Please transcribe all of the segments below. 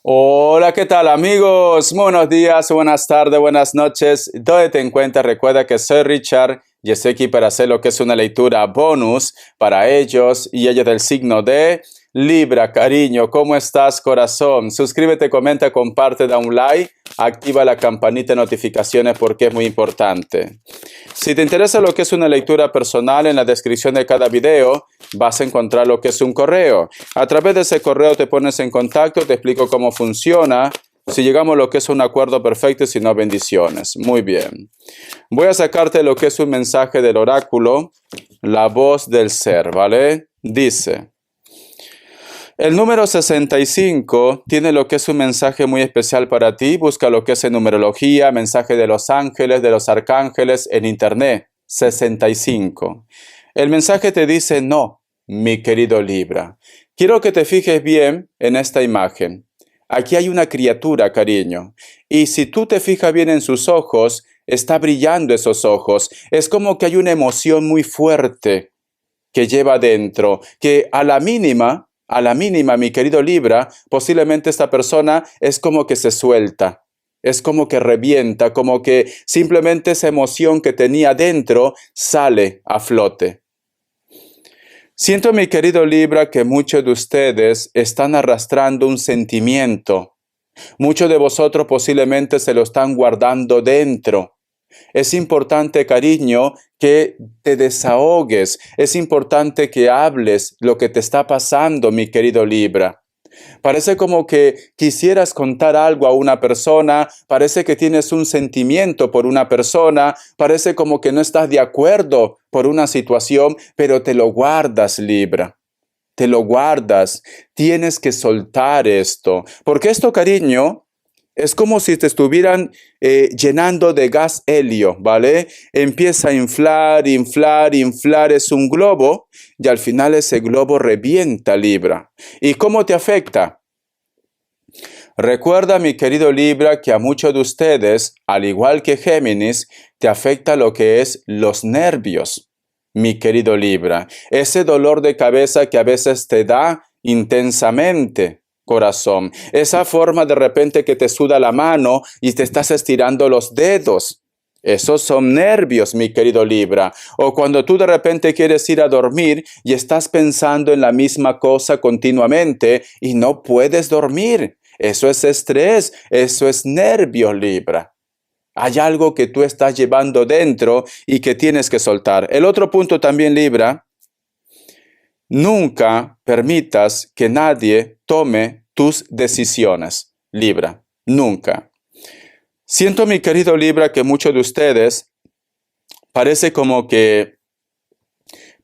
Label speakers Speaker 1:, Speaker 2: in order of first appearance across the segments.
Speaker 1: Hola, ¿qué tal amigos? Buenos días, buenas tardes, buenas noches. ¿Dónde te encuentras? Recuerda que soy Richard y estoy aquí para hacer lo que es una lectura bonus para ellos y ellas del signo de Libra. Cariño, ¿cómo estás, corazón? Suscríbete, comenta, comparte, da un like, activa la campanita de notificaciones porque es muy importante. Si te interesa lo que es una lectura personal, en la descripción de cada video vas a encontrar lo que es un correo. A través de ese correo te pones en contacto, te explico cómo funciona, si llegamos a lo que es un acuerdo perfecto y si no, bendiciones. Muy bien. Voy a sacarte lo que es un mensaje del oráculo, la voz del ser, ¿vale? Dice: el número 65 tiene lo que es un mensaje muy especial para ti. Busca lo que es en numerología, mensaje de los ángeles, de los arcángeles en internet. 65. El mensaje te dice: no, mi querido Libra. Quiero que te fijes bien en esta imagen. Aquí hay una criatura, cariño. Y si tú te fijas bien en sus ojos, está brillando esos ojos. Es como que hay una emoción muy fuerte que lleva dentro, que a la mínima, mi querido Libra, posiblemente esta persona es como que se suelta, es como que revienta, como que simplemente esa emoción que tenía dentro sale a flote. Siento, mi querido Libra, que muchos de ustedes están arrastrando un sentimiento. Muchos de vosotros posiblemente se lo están guardando dentro. Es importante, cariño, que te desahogues. Es importante que hables lo que te está pasando, mi querido Libra. Parece como que quisieras contar algo a una persona, parece que tienes un sentimiento por una persona, parece como que no estás de acuerdo por una situación, pero te lo guardas, Libra. Te lo guardas. Tienes que soltar esto. Porque esto, cariño, es como si te estuvieran llenando de gas helio, ¿vale? Empieza a inflar, inflar, inflar, es un globo y al final ese globo revienta, Libra. ¿Y cómo te afecta? Recuerda, mi querido Libra, que a muchos de ustedes, al igual que Géminis, te afecta lo que es los nervios, mi querido Libra. Ese dolor de cabeza que a veces te da intensamente, corazón. Esa forma de repente que te suda la mano y te estás estirando los dedos. Esos son nervios, mi querido Libra. O cuando tú de repente quieres ir a dormir y estás pensando en la misma cosa continuamente y no puedes dormir. Eso es estrés, eso es nervio, Libra. Hay algo que tú estás llevando dentro y que tienes que soltar. El otro punto también, Libra: nunca permitas que nadie tome tus decisiones, Libra. Nunca. Siento, mi querido Libra, que muchos de ustedes parece como que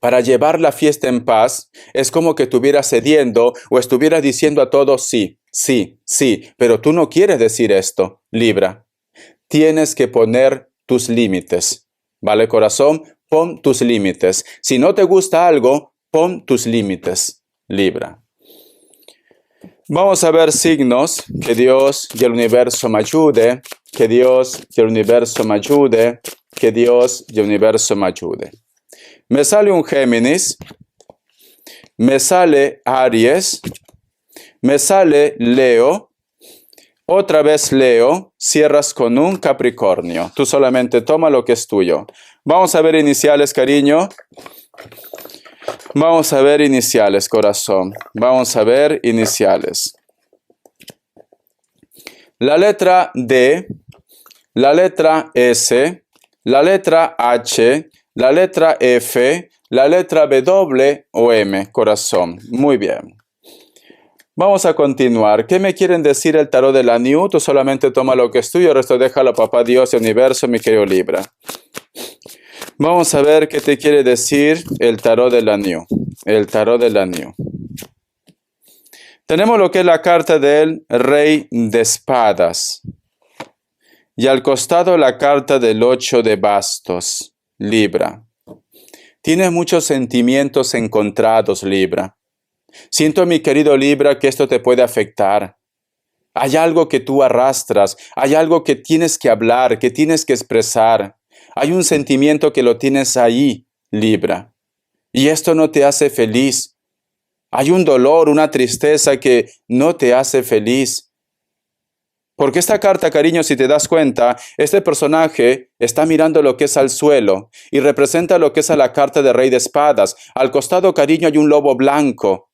Speaker 1: para llevar la fiesta en paz es como que estuvieras cediendo o estuvieras diciendo a todos sí, sí, sí, pero tú no quieres decir esto, Libra. Tienes que poner tus límites, ¿vale, corazón? Pon tus límites. Si no te gusta algo, pon tus límites, Libra. Vamos a ver signos. Que Dios y el universo me ayude. Que Dios y el universo me ayude. Que Dios y el universo me ayude. Me sale un Géminis. Me sale Aries. Me sale Leo. Otra vez Leo. Cierras con un Capricornio. Tú solamente toma lo que es tuyo. Vamos a ver iniciales, cariño. Vamos a ver iniciales, corazón. Vamos a ver iniciales. La letra D, la letra S, la letra H, la letra F, la letra W o M, corazón. Muy bien. Vamos a continuar. ¿Qué me quieren decir el tarot de la New? Tú solamente toma lo que es tuyo, el resto déjalo a papá Dios y universo, mi querido Libra. Vamos a ver qué te quiere decir el tarot de la New. El tarot de la New. Tenemos lo que es la carta del Rey de Espadas. Y al costado la carta del 8 de bastos, Libra. Tienes muchos sentimientos encontrados, Libra. Siento, mi querido Libra, que esto te puede afectar. Hay algo que tú arrastras, hay algo que tienes que hablar, que tienes que expresar. Hay un sentimiento que lo tienes ahí, Libra. Y esto no te hace feliz. Hay un dolor, una tristeza que no te hace feliz. Porque esta carta, cariño, si te das cuenta, este personaje está mirando lo que es al suelo y representa lo que es a la carta de Rey de Espadas. Al costado, cariño, hay un lobo blanco.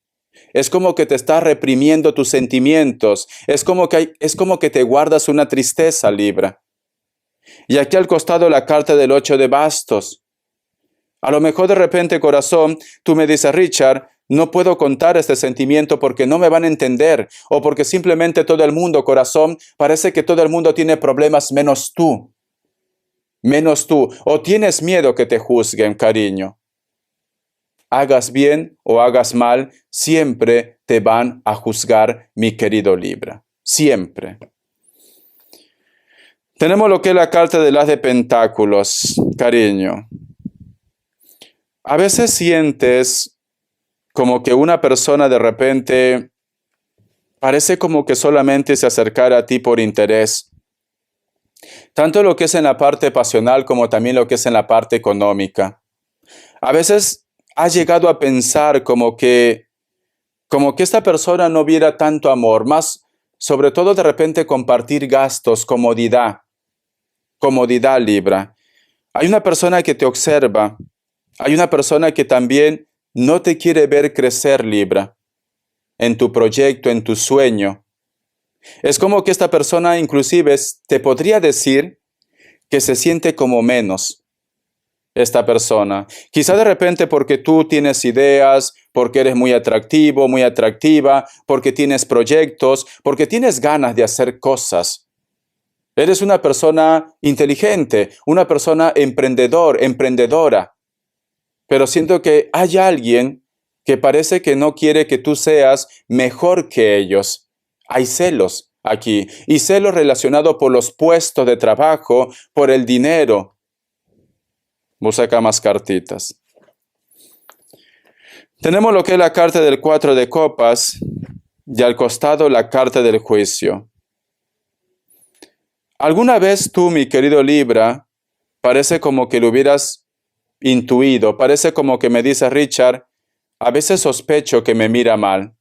Speaker 1: Es como que te está reprimiendo tus sentimientos. Es como que te guardas una tristeza, Libra. Y aquí al costado la carta del 8 de bastos. A lo mejor de repente, corazón, tú me dices, Richard, no puedo contar este sentimiento porque no me van a entender o porque simplemente todo el mundo, corazón, parece que todo el mundo tiene problemas menos tú. Menos tú. O tienes miedo que te juzguen, cariño. Hagas bien o hagas mal, siempre te van a juzgar, mi querido Libra. Siempre. Tenemos lo que es la carta de las de Pentáculos, cariño. A veces sientes como que una persona de repente parece como que solamente se acercara a ti por interés. Tanto lo que es en la parte pasional como también lo que es en la parte económica. A veces has llegado a pensar como que esta persona no viera tanto amor, más sobre todo de repente compartir gastos, comodidad, Libra. Hay una persona que te observa, hay una persona que también no te quiere ver crecer, Libra, en tu proyecto, en tu sueño. Es como que esta persona inclusive te podría decir que se siente como menos esta persona. Quizá de repente porque tú tienes ideas, porque eres muy atractivo, muy atractiva, porque tienes proyectos, porque tienes ganas de hacer cosas. Eres una persona inteligente, una persona emprendedora. Pero siento que hay alguien que parece que no quiere que tú seas mejor que ellos. Hay celos aquí, y celos relacionados por los puestos de trabajo, por el dinero. Vos acá más cartitas. Tenemos lo que es la carta del 4 de copas y al costado la carta del juicio. ¿Alguna vez tú, mi querido Libra, parece como que lo hubieras intuido? Parece como que me dice Richard, a veces sospecho que me mira mal.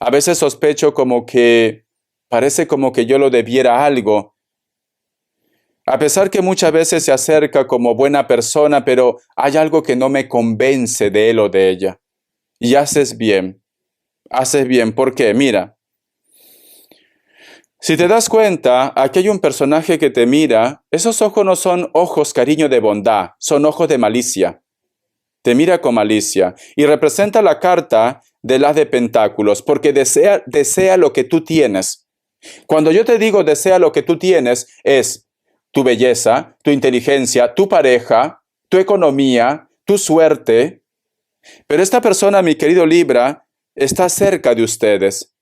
Speaker 1: A veces sospecho parece como que yo lo debiera algo. A pesar que muchas veces se acerca como buena persona, pero hay algo que no me convence de él o de ella. Y haces bien. Haces bien. ¿Por qué? Mira. Si te das cuenta, aquí hay un personaje que te mira. Esos ojos no son ojos, cariño, de bondad. Son ojos de malicia. Te mira con malicia. Y representa la carta de las de Pentáculos, porque desea lo que tú tienes. Cuando yo te digo desea lo que tú tienes, es tu belleza, tu inteligencia, tu pareja, tu economía, tu suerte. Pero esta persona, mi querido Libra, está cerca de ustedes,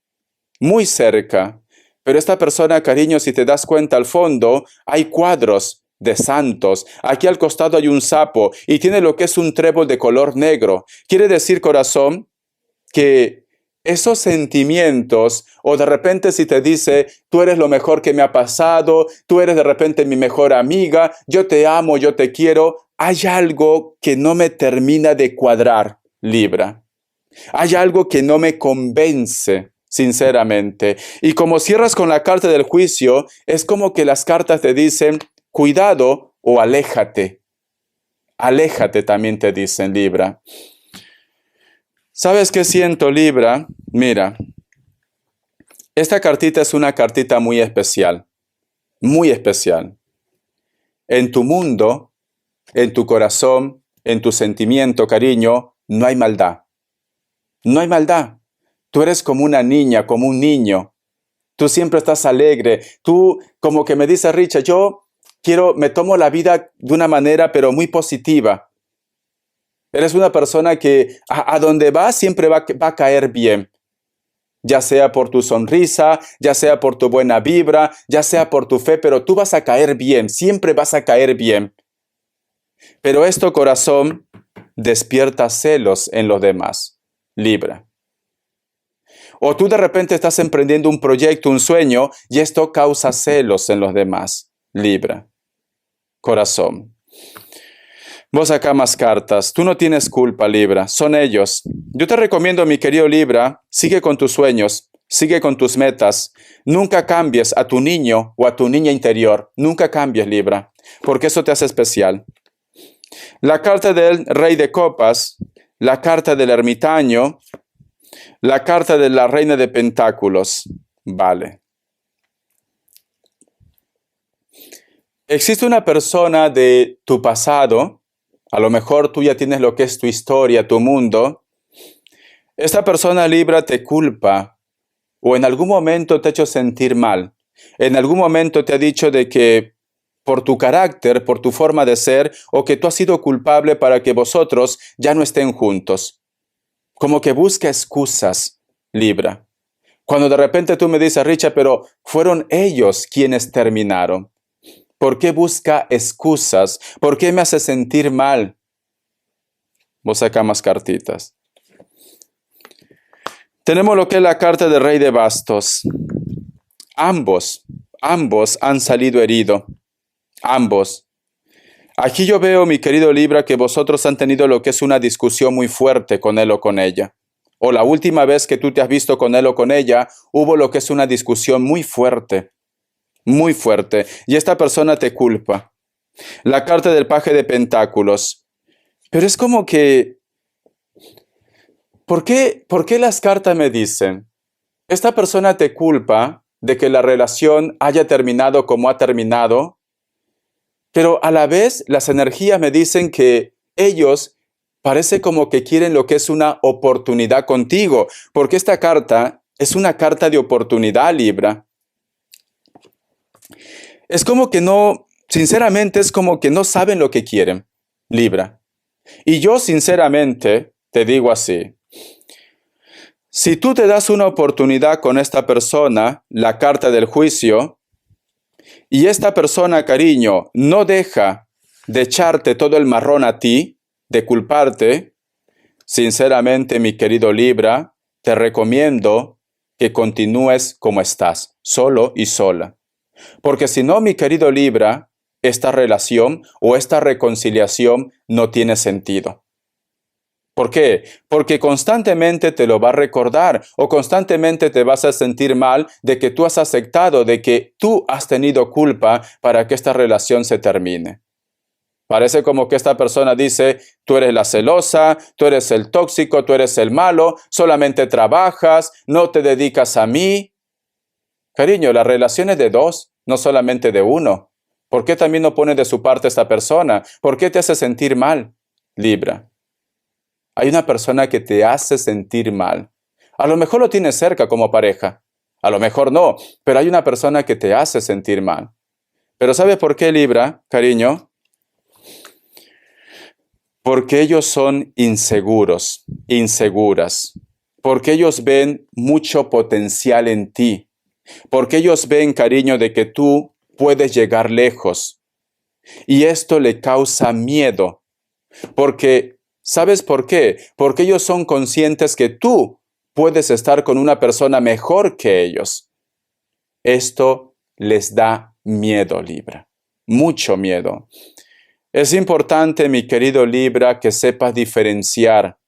Speaker 1: muy cerca. Pero esta persona, cariño, si te das cuenta al fondo, hay cuadros de santos. Aquí al costado hay un sapo y tiene lo que es un trébol de color negro. Quiere decir, corazón, que esos sentimientos, o de repente si te dice, tú eres lo mejor que me ha pasado, tú eres de repente mi mejor amiga, yo te amo, yo te quiero, hay algo que no me termina de cuadrar, Libra. Hay algo que no me convence, sinceramente. Y como cierras con la carta del juicio, es como que las cartas te dicen, cuidado o aléjate. Aléjate también te dicen, Libra. ¿Sabes qué siento, Libra? Mira, esta cartita es una cartita muy especial, muy especial. En tu mundo, en tu corazón, en tu sentimiento, cariño, no hay maldad. No hay maldad. Tú eres como una niña, como un niño. Tú siempre estás alegre. Tú, como que me dice Richard, me tomo la vida de una manera, pero muy positiva. Eres una persona que a donde va siempre va a caer bien. Ya sea por tu sonrisa, ya sea por tu buena vibra, ya sea por tu fe, pero tú vas a caer bien, siempre vas a caer bien. Pero esto, corazón, despierta celos en los demás. Libra. O tú de repente estás emprendiendo un proyecto, un sueño, y esto causa celos en los demás. Libra. Corazón. Vos acá más cartas. Tú no tienes culpa, Libra. Son ellos. Yo te recomiendo, mi querido Libra, sigue con tus sueños. Sigue con tus metas. Nunca cambies a tu niño o a tu niña interior. Nunca cambies, Libra, porque eso te hace especial. La carta del Rey de Copas, la carta del Ermitaño, la carta de la Reina de Pentáculos. Vale. Existe una persona de tu pasado, a lo mejor tú ya tienes lo que es tu historia, tu mundo. Esta persona, Libra, te culpa o en algún momento te ha hecho sentir mal. En algún momento te ha dicho de que por tu carácter, por tu forma de ser, o que tú has sido culpable para que vosotros ya no estén juntos. Como que busca excusas, Libra. Cuando de repente tú me dices, Richard, pero fueron ellos quienes terminaron. ¿Por qué busca excusas? ¿Por qué me hace sentir mal? Vos saca más cartitas. Tenemos lo que es la carta del Rey de Bastos. Ambos han salido heridos. Ambos. Aquí yo veo, mi querido Libra, que vosotros han tenido lo que es una discusión muy fuerte con él o con ella. O la última vez que tú te has visto con él o con ella, hubo lo que es una discusión muy fuerte. Muy fuerte. Y esta persona te culpa. La carta del Paje de Pentáculos. Pero es como que... ¿Por qué las cartas me dicen? Esta persona te culpa de que la relación haya terminado como ha terminado, pero a la vez las energías me dicen que ellos parece como que quieren lo que es una oportunidad contigo, porque esta carta es una carta de oportunidad, Libra. Es como que no, sinceramente es como que no saben lo que quieren, Libra. Y yo sinceramente te digo así. Si tú te das una oportunidad con esta persona, la carta del juicio, y esta persona, cariño, no deja de echarte todo el marrón a ti, de culparte, sinceramente, mi querido Libra, te recomiendo que continúes como estás, solo y sola. Porque si no, mi querido Libra, esta relación o esta reconciliación no tiene sentido. ¿Por qué? Porque constantemente te lo va a recordar o constantemente te vas a sentir mal de que tú has aceptado, de que tú has tenido culpa para que esta relación se termine. Parece como que esta persona dice, tú eres la celosa, tú eres el tóxico, tú eres el malo, solamente trabajas, no te dedicas a mí. Cariño, la relación es de dos, no solamente de uno. ¿Por qué también no pone de su parte esta persona? ¿Por qué te hace sentir mal, Libra? Hay una persona que te hace sentir mal. A lo mejor lo tienes cerca como pareja. A lo mejor no, pero hay una persona que te hace sentir mal. Pero ¿sabe por qué, Libra, cariño? Porque ellos son inseguros, inseguras. Porque ellos ven mucho potencial en ti. Porque ellos ven, cariño, de que tú puedes llegar lejos. Y esto le causa miedo. Porque ¿sabes por qué? Porque ellos son conscientes que tú puedes estar con una persona mejor que ellos. Esto les da miedo, Libra. Mucho miedo. Es importante, mi querido Libra, que sepas diferenciar.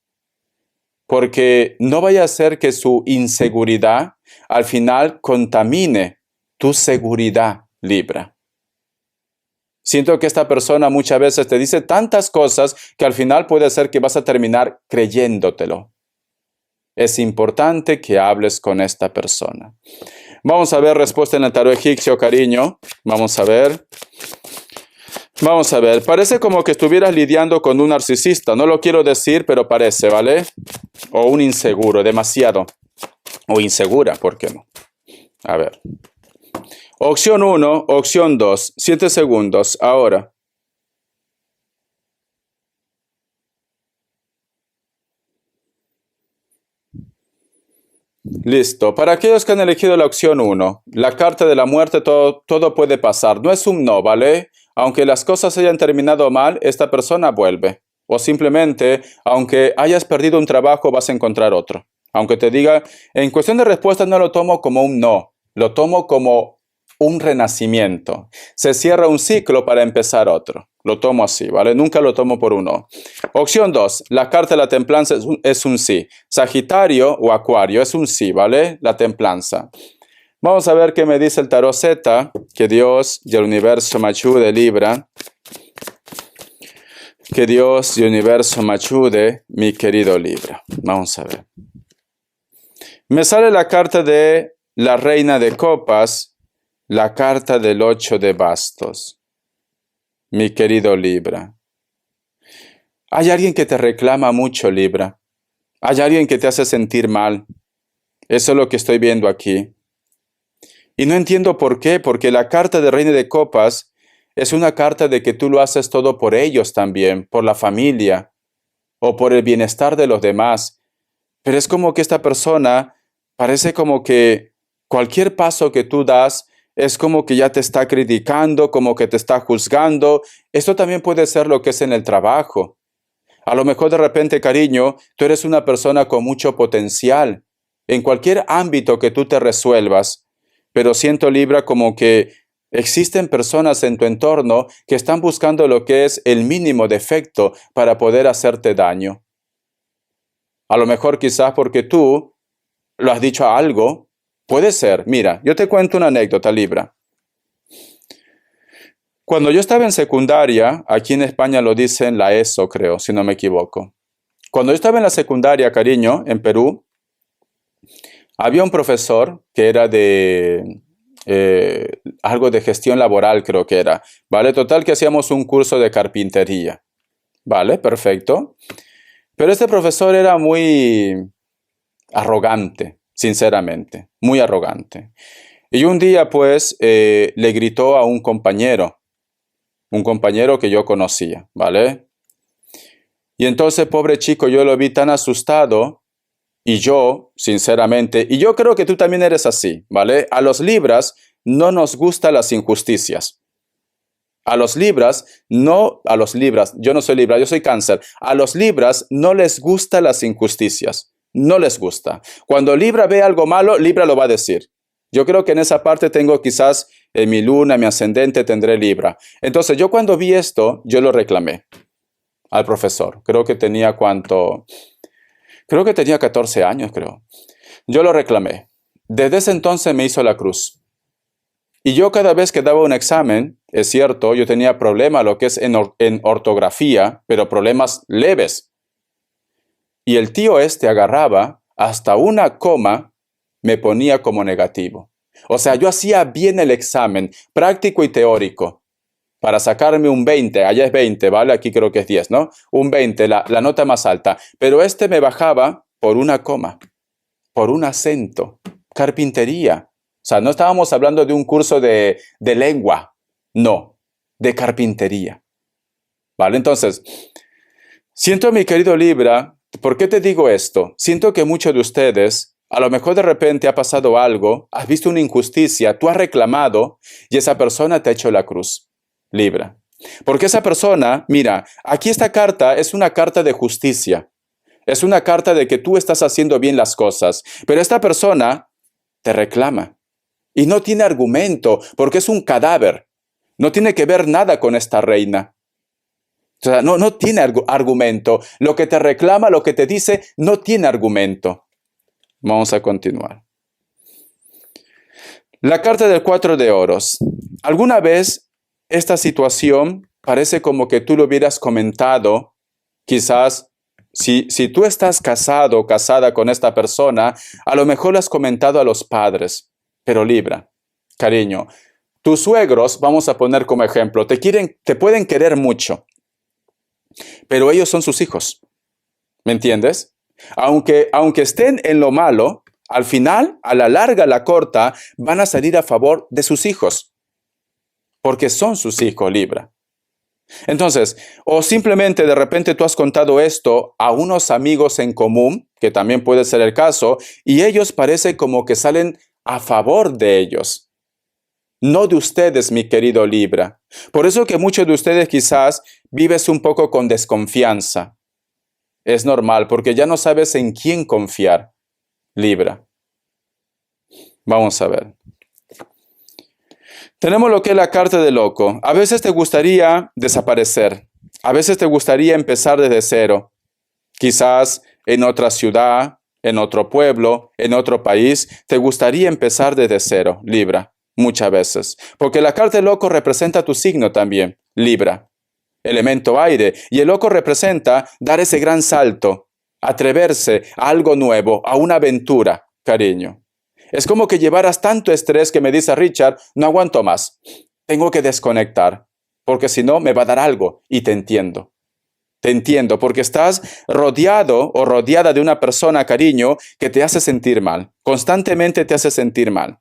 Speaker 1: Porque no vaya a ser que su inseguridad al final contamine tu seguridad, Libra. Siento que esta persona muchas veces te dice tantas cosas que al final puede ser que vas a terminar creyéndotelo. Es importante que hables con esta persona. Vamos a ver respuesta en el tarot egipcio, cariño. Vamos a ver. Vamos a ver. Parece como que estuvieras lidiando con un narcisista. No lo quiero decir, pero parece, ¿vale? O un inseguro, demasiado. O insegura, ¿por qué no? A ver. Opción 1, opción 2, 7 segundos, ahora. Listo. Para aquellos que han elegido la opción 1, la carta de la muerte, todo puede pasar. No es un no, ¿vale? Aunque las cosas hayan terminado mal, esta persona vuelve. O simplemente, aunque hayas perdido un trabajo, vas a encontrar otro. Aunque te diga, en cuestión de respuesta no lo tomo como un no, lo tomo como un renacimiento. Se cierra un ciclo para empezar otro. Lo tomo así, ¿vale? Nunca lo tomo por un no. Opción 2. La carta de la templanza es un sí. Sagitario o Acuario es un sí, ¿vale? La templanza. Vamos a ver qué me dice el tarot Z. Que Dios y el universo me ayude, Libra. Que Dios y el universo me ayude, mi querido Libra. Vamos a ver. Me sale la carta de la Reina de Copas, la carta del 8 de bastos. Mi querido Libra. Hay alguien que te reclama mucho, Libra. Hay alguien que te hace sentir mal. Eso es lo que estoy viendo aquí. Y no entiendo por qué, porque la carta de Reina de Copas es una carta de que tú lo haces todo por ellos también, por la familia o por el bienestar de los demás. Pero es como que esta persona parece como que cualquier paso que tú das es como que ya te está criticando, como que te está juzgando. Esto también puede ser lo que es en el trabajo. A lo mejor de repente, cariño, tú eres una persona con mucho potencial en cualquier ámbito que tú te resuelvas, pero siento, Libra, como que existen personas en tu entorno que están buscando lo que es el mínimo defecto para poder hacerte daño. A lo mejor quizás porque tú lo has dicho a algo. Puede ser. Mira, yo te cuento una anécdota, Libra. Cuando yo estaba en secundaria, aquí en España lo dicen la ESO, creo, si no me equivoco. Cuando yo estaba en la secundaria, cariño, en Perú, había un profesor que era de algo de gestión laboral, creo que era. ¿Vale? Total que hacíamos un curso de carpintería. ¿Vale? Perfecto. Pero este profesor era muy arrogante, sinceramente, muy arrogante. Y un día, pues, le gritó a un compañero que yo conocía, ¿vale? Y entonces, pobre chico, yo lo vi tan asustado y yo, sinceramente, y yo creo que tú también eres así, ¿vale? A los Libras no nos gustan las injusticias. A los Libras, yo no soy Libra, yo soy Cáncer. A los Libras no les gustan las injusticias. No les gusta. Cuando Libra ve algo malo, Libra lo va a decir. Yo creo que en esa parte tengo quizás en mi luna, mi ascendente, tendré Libra. Entonces yo cuando vi esto, yo lo reclamé al profesor. Creo que tenía 14 años, creo. Yo lo reclamé. Desde ese entonces me hizo la cruz. Y yo cada vez que daba un examen, es cierto, yo tenía problemas, lo que es en ortografía, pero problemas leves. Y el tío este agarraba hasta una coma, me ponía como negativo. O sea, yo hacía bien el examen, práctico y teórico, para sacarme un 20, allá es 20, ¿vale? Aquí creo que es 10, ¿no? Un 20, la nota más alta. Pero este me bajaba por una coma, por un acento, carpintería. O sea, no estábamos hablando de un curso de lengua, no, de carpintería. ¿Vale? Entonces, siento, mi querido Libra, ¿por qué te digo esto? Siento que muchos de ustedes, a lo mejor de repente ha pasado algo, has visto una injusticia, tú has reclamado y esa persona te ha hecho la cruz, Libra. Porque esa persona, mira, aquí esta carta es una carta de justicia. Es una carta de que tú estás haciendo bien las cosas, pero esta persona te reclama. Y no tiene argumento, porque es un cadáver. No tiene que ver nada con esta reina. O sea, no tiene argumento. Lo que te reclama, lo que te dice, no tiene argumento. Vamos a continuar. La carta del 4 de oros. ¿Alguna vez esta situación parece como que tú lo hubieras comentado? Quizás, si tú estás casado o casada con esta persona, a lo mejor lo has comentado a los padres. Pero Libra, cariño, tus suegros, vamos a poner como ejemplo, te pueden querer mucho, pero ellos son sus hijos. ¿Me entiendes? Aunque estén en lo malo, al final, a la larga, a la corta, van a salir a favor de sus hijos, porque son sus hijos, Libra. Entonces, o simplemente de repente tú has contado esto a unos amigos en común, que también puede ser el caso, y ellos parece como que salen a favor de ellos, no de ustedes, mi querido Libra. Por eso que muchos de ustedes quizás vives un poco con desconfianza. Es normal, porque ya no sabes en quién confiar, Libra. Vamos a ver. Tenemos lo que es la carta del loco. A veces te gustaría desaparecer. A veces te gustaría empezar desde cero. Quizás en otra ciudad, en otro pueblo, en otro país. Te gustaría empezar desde cero, Libra. Muchas veces. Porque la carta del loco representa tu signo también, Libra. Elemento aire. Y el loco representa dar ese gran salto. Atreverse a algo nuevo, a una aventura, cariño. Es como que llevaras tanto estrés que me dice Richard, no aguanto más. Tengo que desconectar, porque si no me va a dar algo. Y te entiendo. Te entiendo, porque estás rodeado o rodeada de una persona, cariño, que te hace sentir mal. Constantemente te hace sentir mal.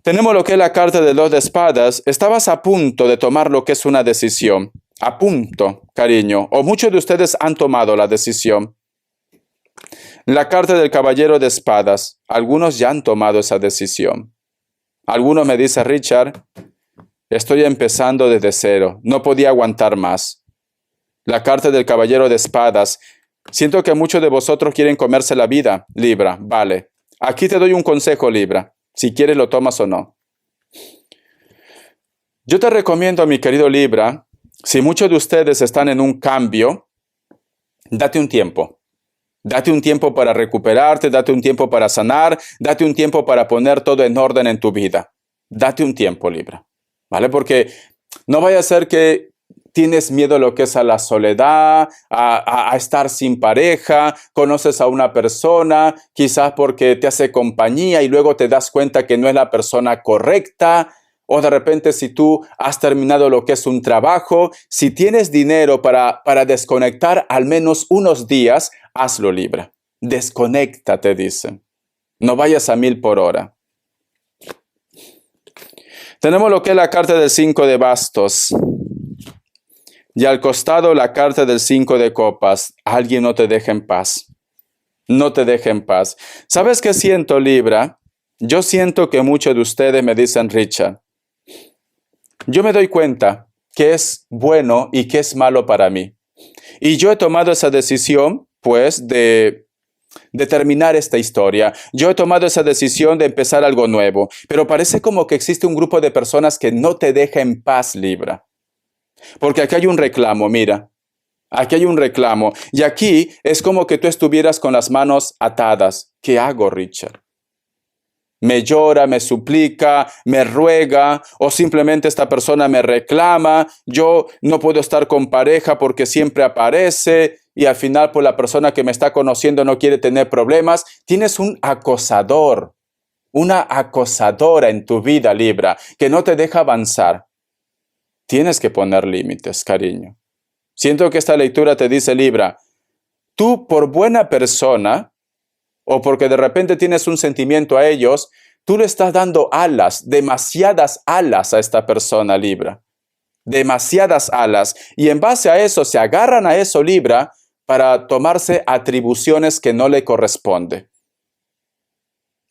Speaker 1: Tenemos lo que es la carta de 2 de espadas. Estabas a punto de tomar lo que es una decisión. A punto, cariño. O muchos de ustedes han tomado la decisión. La carta del caballero de espadas. Algunos ya han tomado esa decisión. Algunos me dicen, Richard, estoy empezando desde cero. No podía aguantar más. La carta del caballero de espadas. Siento que muchos de vosotros quieren comerse la vida, Libra. Vale. Aquí te doy un consejo, Libra. Si quieres lo tomas o no. Yo te recomiendo, mi querido Libra, si muchos de ustedes están en un cambio, date un tiempo. Date un tiempo para recuperarte, date un tiempo para sanar, date un tiempo para poner todo en orden en tu vida. Date un tiempo, Libra. ¿Vale? Porque no vaya a ser que tienes miedo a lo que es a la soledad, a estar sin pareja, conoces a una persona, quizás porque te hace compañía y luego te das cuenta que no es la persona correcta, o de repente si tú has terminado lo que es un trabajo, si tienes dinero para desconectar al menos unos días, hazlo, Libra. Desconéctate, dicen. No vayas a 1000 por hora. Tenemos lo que es la carta del 5 de bastos. Y al costado la carta del 5 de copas. Alguien no te deja en paz. No te deja en paz. ¿Sabes qué siento, Libra? Yo siento que muchos de ustedes me dicen, Richard, yo me doy cuenta que es bueno y que es malo para mí. Y yo he tomado esa decisión, pues, de terminar esta historia. Yo he tomado esa decisión de empezar algo nuevo. Pero parece como que existe un grupo de personas que no te deja en paz, Libra. Porque aquí hay un reclamo, mira. Aquí hay un reclamo. Y aquí es como que tú estuvieras con las manos atadas. ¿Qué hago, Richard? Me llora, me suplica, me ruega, o simplemente esta persona me reclama, yo no puedo estar con pareja porque siempre aparece, y al final pues la persona que me está conociendo no quiere tener problemas. Tienes un acosador, una acosadora en tu vida, Libra, que no te deja avanzar. Tienes que poner límites, cariño. Siento que esta lectura te dice, Libra, tú por buena persona, o porque de repente tienes un sentimiento a ellos, tú le estás dando alas, demasiadas alas a esta persona, Libra. Demasiadas alas. Y en base a eso, se agarran a eso, Libra, para tomarse atribuciones que no le corresponde.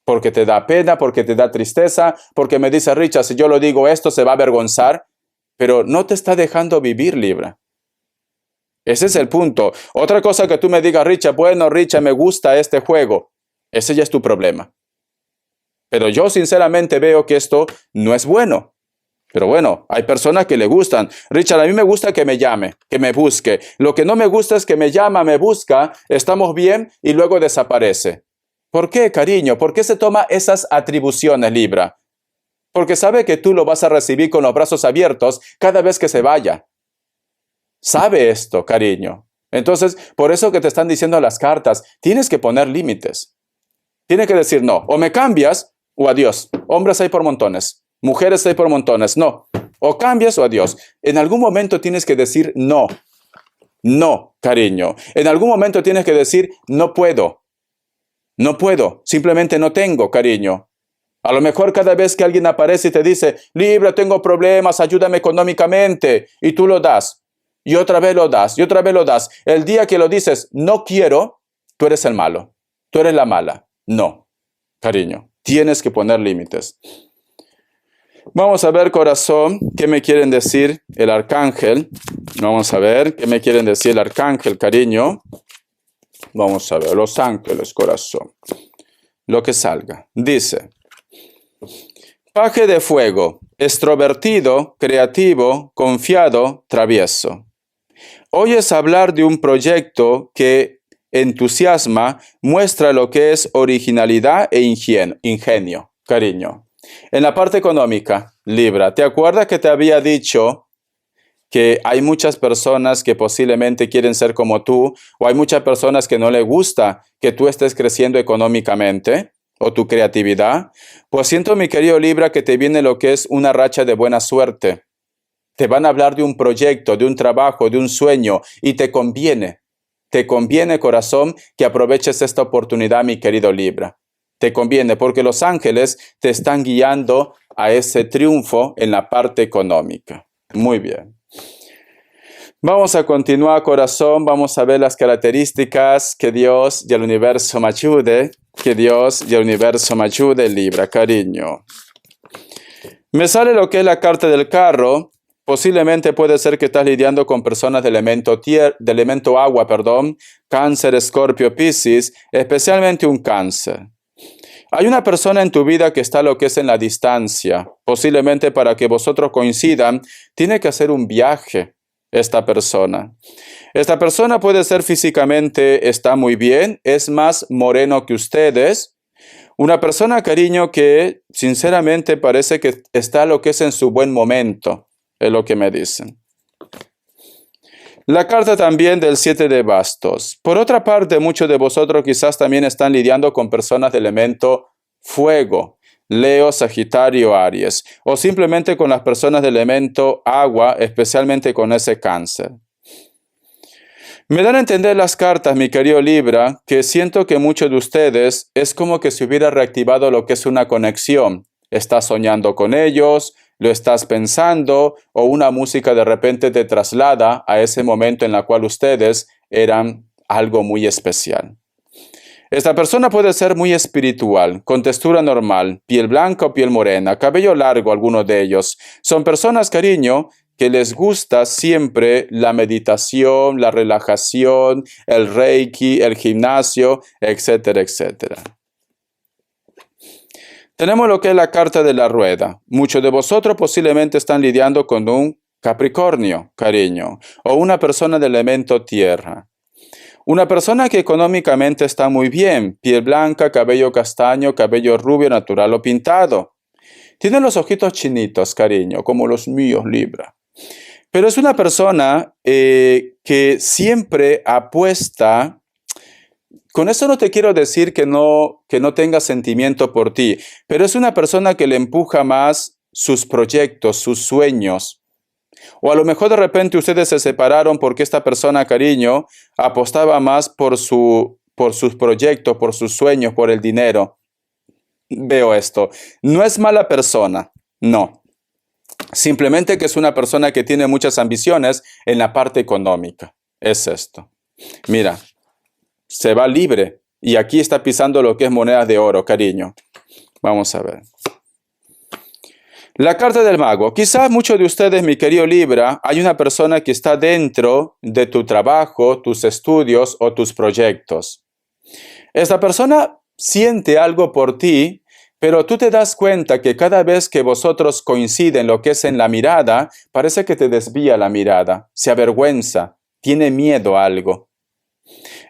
Speaker 1: Porque te da pena, porque te da tristeza, porque me dice, Richard, si yo lo digo esto, se va a avergonzar, pero no te está dejando vivir, Libra. Ese es el punto. Otra cosa que tú me digas, Richard, bueno, Richard, me gusta este juego. Ese ya es tu problema. Pero yo sinceramente veo que esto no es bueno. Pero bueno, hay personas que le gustan. Richard, a mí me gusta que me llame, que me busque. Lo que no me gusta es que me llama, me busca, estamos bien y luego desaparece. ¿Por qué, cariño? ¿Por qué se toma esas atribuciones, Libra? Porque sabe que tú lo vas a recibir con los brazos abiertos cada vez que se vaya. Sabe esto, cariño. Entonces, por eso que te están diciendo las cartas, tienes que poner límites. Tienes que decir no, o me cambias o adiós. Hombres hay por montones, mujeres hay por montones, no. O cambias o adiós. En algún momento tienes que decir no. No, cariño. En algún momento tienes que decir no puedo. No puedo, simplemente no tengo, cariño. A lo mejor cada vez que alguien aparece y te dice, Libra, tengo problemas, ayúdame económicamente, y tú lo das. Y otra vez lo das, y otra vez lo das. El día que lo dices, no quiero, tú eres el malo. Tú eres la mala. No, cariño, tienes que poner límites. Vamos a ver, corazón, qué me quieren decir el arcángel. Vamos a ver qué me quieren decir el arcángel, cariño. Vamos a ver, los ángeles, corazón. Lo que salga. Dice, Paje de fuego, extrovertido, creativo, confiado, travieso. Oyes hablar de un proyecto que entusiasma, muestra lo que es originalidad e ingenio, cariño. En la parte económica, Libra, ¿te acuerdas que te había dicho que hay muchas personas que posiblemente quieren ser como tú, o hay muchas personas que no les gusta que tú estés creciendo económicamente o tu creatividad? Pues siento, mi querido Libra, que te viene lo que es una racha de buena suerte. Te van a hablar de un proyecto, de un trabajo, de un sueño, y te conviene, corazón, que aproveches esta oportunidad, mi querido Libra. Te conviene porque los ángeles te están guiando a ese triunfo en la parte económica. Muy bien. Vamos a continuar, corazón. Vamos a ver las características. Que Dios y el universo me ayude. Que Dios y el universo me ayude, Libra, cariño. Me sale lo que es la carta del carro. Posiblemente puede ser que estás lidiando con personas de elemento agua, Cáncer, Escorpio, Piscis, especialmente un Cáncer. Hay una persona en tu vida que está lo que es en la distancia. Posiblemente para que vosotros coincidan, tiene que hacer un viaje esta persona. Esta persona puede ser físicamente, está muy bien, es más moreno que ustedes. Una persona, cariño, que sinceramente parece que está lo que es en su buen momento. Es lo que me dicen. La carta también del 7 de bastos. Por otra parte, muchos de vosotros quizás también están lidiando con personas de elemento fuego, Leo, Sagitario, Aries, o simplemente con las personas de elemento agua, especialmente con ese Cáncer. Me dan a entender las cartas, mi querido Libra, que siento que muchos de ustedes es como que se hubiera reactivado lo que es una conexión. Estás soñando con ellos, lo estás pensando, o una música de repente te traslada a ese momento en el cual ustedes eran algo muy especial. Esta persona puede ser muy espiritual, con textura normal, piel blanca o piel morena, cabello largo, algunos de ellos. Son personas, cariño, que les gusta siempre la meditación, la relajación, el reiki, el gimnasio, etcétera, etcétera. Tenemos lo que es la carta de la rueda. Muchos de vosotros posiblemente están lidiando con un Capricornio, cariño, o una persona del elemento tierra. Una persona que económicamente está muy bien, piel blanca, cabello castaño, cabello rubio, natural o pintado. Tiene los ojitos chinitos, cariño, como los míos, Libra. Pero es una persona que siempre apuesta. Con eso no te quiero decir que no tenga sentimiento por ti, pero es una persona que le empuja más sus proyectos, sus sueños. O a lo mejor de repente ustedes se separaron porque esta persona, cariño, apostaba más por sus proyectos, por sus sueños, por el dinero. Veo esto. No es mala persona, no. Simplemente que es una persona que tiene muchas ambiciones en la parte económica. Es esto. Mira, se va libre y aquí está pisando lo que es monedas de oro, cariño. Vamos a ver. La carta del mago. Quizás muchos de ustedes, mi querido Libra, hay una persona que está dentro de tu trabajo, tus estudios o tus proyectos. Esta persona siente algo por ti, pero tú te das cuenta que cada vez que vosotros coinciden lo que es en la mirada, parece que te desvía la mirada, se avergüenza, tiene miedo a algo.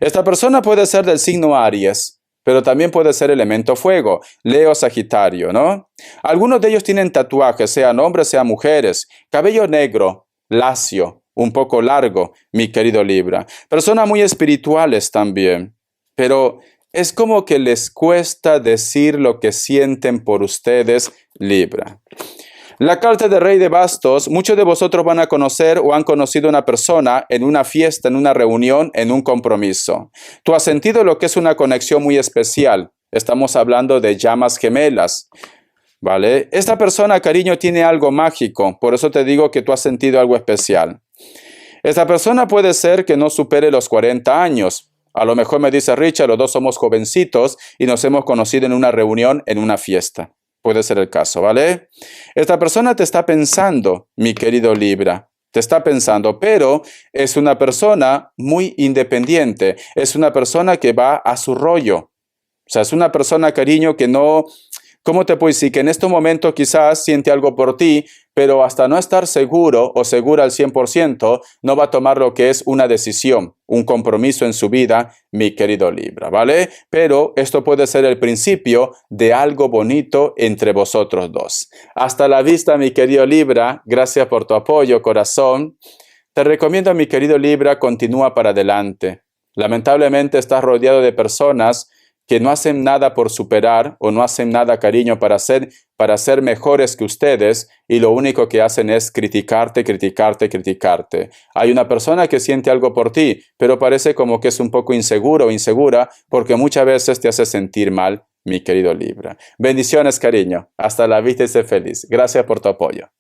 Speaker 1: Esta persona puede ser del signo Aries, pero también puede ser elemento fuego, Leo, Sagitario, ¿no? Algunos de ellos tienen tatuajes, sean hombres, sean mujeres, cabello negro, lacio, un poco largo, mi querido Libra. Personas muy espirituales también, pero es como que les cuesta decir lo que sienten por ustedes, Libra. La carta de Rey de Bastos, muchos de vosotros van a conocer o han conocido a una persona en una fiesta, en una reunión, en un compromiso. Tú has sentido lo que es una conexión muy especial. Estamos hablando de llamas gemelas, ¿vale? Esta persona, cariño, tiene algo mágico, por eso te digo que tú has sentido algo especial. Esta persona puede ser que no supere los 40 años. A lo mejor me dice Richard, los dos somos jovencitos y nos hemos conocido en una reunión, en una fiesta. Puede ser el caso, ¿vale? Esta persona te está pensando, mi querido Libra. Te está pensando, pero es una persona muy independiente. Es una persona que va a su rollo. O sea, es una persona, cariño, que no ¿Cómo te puedo decir? Que en este momento quizás siente algo por ti, pero hasta no estar seguro o segura al 100%, no va a tomar lo que es una decisión, un compromiso en su vida, mi querido Libra, ¿vale? Pero esto puede ser el principio de algo bonito entre vosotros dos. Hasta la vista, mi querido Libra. Gracias por tu apoyo, corazón. Te recomiendo, mi querido Libra, continúa para adelante. Lamentablemente estás rodeado de personas que no hacen nada por superar o no hacen nada, cariño, para ser mejores que ustedes, y lo único que hacen es criticarte, criticarte, criticarte. Hay una persona que siente algo por ti, pero parece como que es un poco inseguro o insegura porque muchas veces te hace sentir mal, mi querido Libra. Bendiciones, cariño. Hasta la vista y sé feliz. Gracias por tu apoyo.